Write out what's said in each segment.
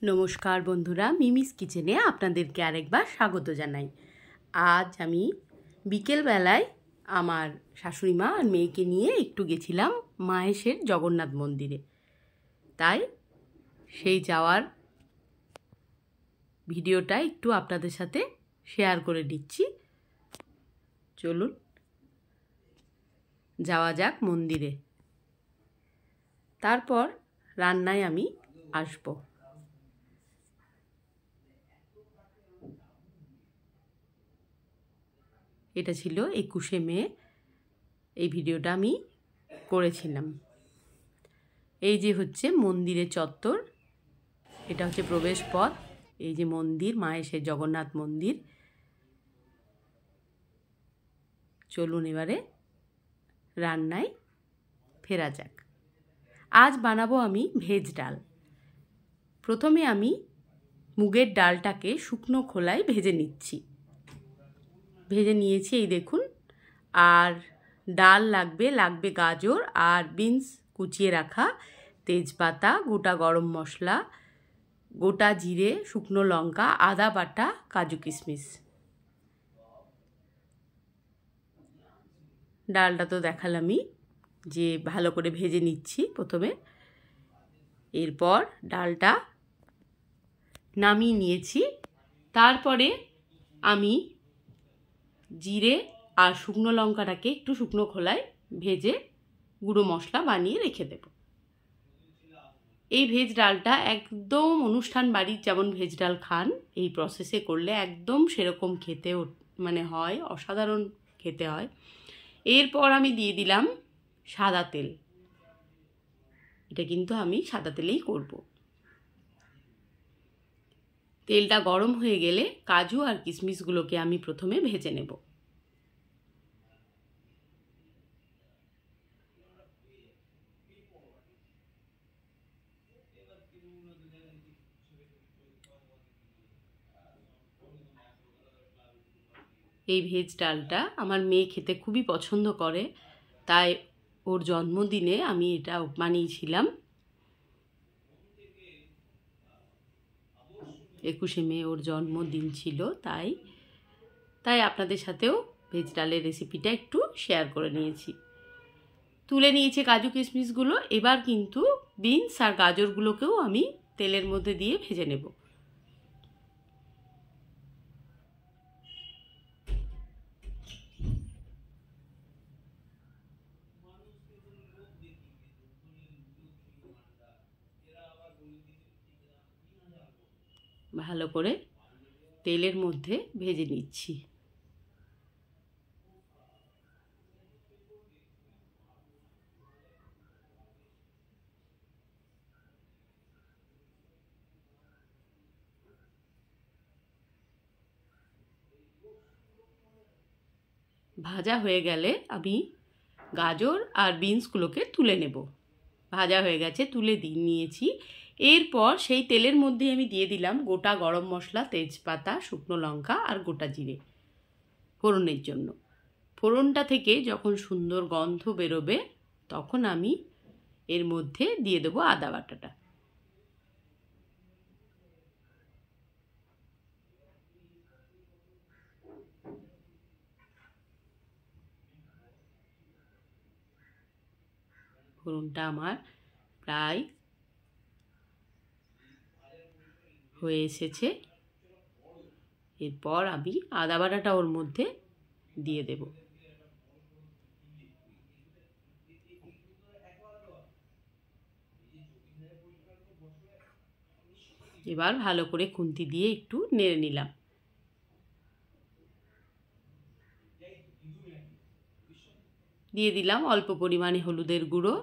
নমস্কার বন্ধুরা, মিমিস কিচেনে আপনাদেরকে আরেকবার স্বাগত জানাই। আজ আমি বিকেলবেলায় আমার শাশুড়ি মা আর মেয়েকে নিয়ে একটু গেছিলাম মাহেশের জগন্নাথ মন্দিরে। তাই সেই যাওয়ার ভিডিওটা একটু আপনাদের সাথে শেয়ার করে দিচ্ছি। চলুন যাওয়া যাক মন্দিরে, তারপর রান্নায় আমি আসবো। এটা ছিল 21শে মে, এই ভিডিওটা আমি করেছিলাম। এই যে হচ্ছে মন্দিরের চত্বর, এটা হচ্ছে প্রবেশ পথ। এই যে মন্দির, মাহেশের জগন্নাথ মন্দির। চলুন এবারে রান্নায় ফেরা যাক। আজ বানাবো আমি ভেজ ডাল। প্রথমে আমি মুগের ডালটাকে শুকনো খোলায় ভেজে নিচ্ছি। ভেজে নিয়েছি, এই দেখুন। আর ডাল লাগবে গাজর আর বিনস কুচিয়ে রাখা, তেজপাতা, গোটা গরম মশলা, গোটা জিরে, শুকনো লঙ্কা, আদা বাটা, কাজু কিশমিশ। ডালটা তো দেখালামই যে ভালো করে ভেজে নিচ্ছি প্রথমে। এরপর ডালটা নামিয়ে নিয়েছি। তারপরে আমি জিরে আর শুকনো লঙ্কাটাকে একটু শুকনো খোলায় ভেজে গুঁড়ো মশলা বানিয়ে রেখে দেব। এই ভেজ ডালটা একদম অনুষ্ঠান বাড়ির যেমন ভেজ ডাল খান, এই প্রসেসে করলে একদম সেরকম খেতে হয়, অসাধারণ খেতে হয়। এরপর আমি দিয়ে দিলাম সাদা তেল। এটা কিন্তু আমি সাদা তেলেই করব। তেলটা গরম হয়ে গেলে কাজু আর কিশমিশগুলোকে আমি প্রথমে ভেজে নেব। এই ভেজ ডালটা আমার মেয়ে খেতে খুবই পছন্দ করে, তাই ওর জন্মদিনে আমি এটা বানিয়েছিলাম। 21শে মে ওর জন্মদিন ছিল, তাই আপনাদের সাথেও ভেজ ডালের রেসিপিটা একটু শেয়ার করে নিয়েছি। তুলে নিয়েছি কাজু কিশমিশগুলো। এবার কিন্তু বিনস আর গাজরগুলোকেও আমি তেলের মধ্যে দিয়ে ভেজে নেব। ভালো করে তেলের মধ্যে ভেজে নিচ্ছি। ভাজা হয়ে গেলে আমি গাজর আর বিনসগুলোকে তুলে নেব। ভাজা হয়ে গেছে, তুলে নিয়েছি। এরপর সেই তেলের মধ্যে আমি দিয়ে দিলাম গোটা গরম মশলা, তেজপাতা, শুকনো লঙ্কা আর গোটা জিরে ফোড়নের জন্য। ফোড়নটা থেকে যখন সুন্দর গন্ধ বেরোবে তখন আমি এর মধ্যে দিয়ে দেবো আদা বাটাটা। ফোড়নটা আমার প্রায় হয়ে এসেছে। এরপর আমি আদা বাটাটা ওর মধ্যে দিয়ে দেব। এবার ভালো করে খুন্তি দিয়ে একটু নেড়ে নিলাম। দিয়ে দিলাম অল্প পরিমাণে হলুদের গুঁড়ো,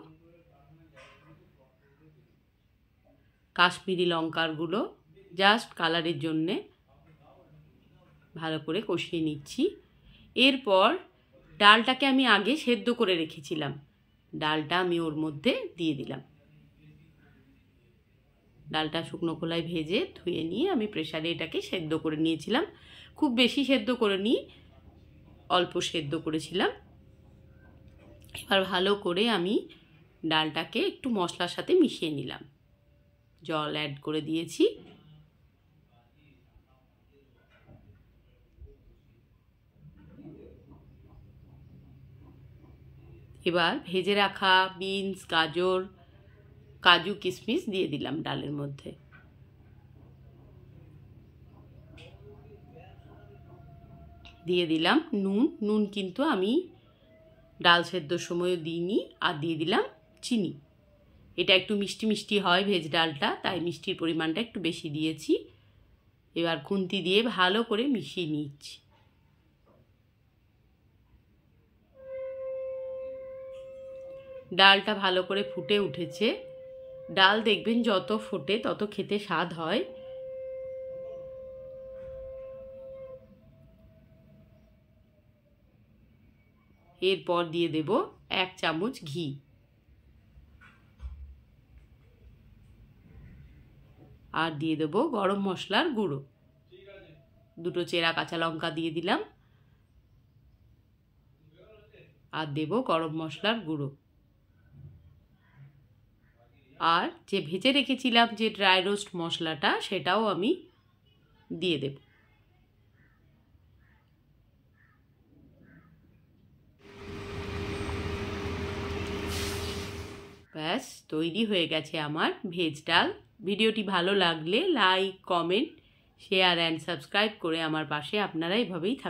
কাশ্মীরি লঙ্কার গুঁড়ো, জাস্ট কালারের জন্যে। ভালো করে কষিয়ে নিচ্ছি। এরপর ডালটাকে আমি আগে সেদ্ধ করে রেখেছিলাম, ডালটা আমি ওর মধ্যে দিয়ে দিলাম। ডালটা শুকনো খোলায় ভেজে ধুয়ে নিয়ে আমি প্রেসারে এটাকে সেদ্ধ করে নিয়েছিলাম। খুব বেশি সেদ্ধ করে নিই, অল্প সেদ্ধ করেছিলাম। এবার ভালো করে আমি ডালটাকে একটু মশলার সাথে মিশিয়ে নিলাম। জল অ্যাড করে দিয়েছি। এবার ভেজে রাখা বিনস, গাজর, কাজু, কিশমিশ দিয়ে দিলাম ডালের মধ্যে। দিয়ে দিলাম নুন কিন্তু আমি ডাল সেদ্ধর সময়ও দিইনি। আর দিয়ে দিলাম চিনি। এটা একটু মিষ্টি মিষ্টি হয় ভেজ ডালটা, তাই মিষ্টির পরিমাণটা একটু বেশি দিয়েছি। এবার খুন্তি দিয়ে ভালো করে মিশিয়ে নিচ্ছি। ডালটা ভালো করে ফুটে উঠেছে। ডাল দেখবেন যত ফোটে তত খেতে স্বাদ হয়। এরপর দিয়ে দেব 1 চামচ ঘি। আর দিয়ে দেব গরম মশলার গুঁড়ো। 2 চেরা কাঁচা লঙ্কা দিয়ে দিলাম। আর দেব গরম মশলার গুঁড়ো। আর যে ভেজে রেখেছিলাম যে ড্রাই রোস্ট মশলাটা, সেটাও আমি দিয়ে দেব। ব্যাস তৈরি হয়ে গেছে আমার ভেজ ডাল। ভিডিওটি ভালো লাগলে like, comment, share and subscribe করে আমার পাশে আপনারা এভাবেই থাকুন।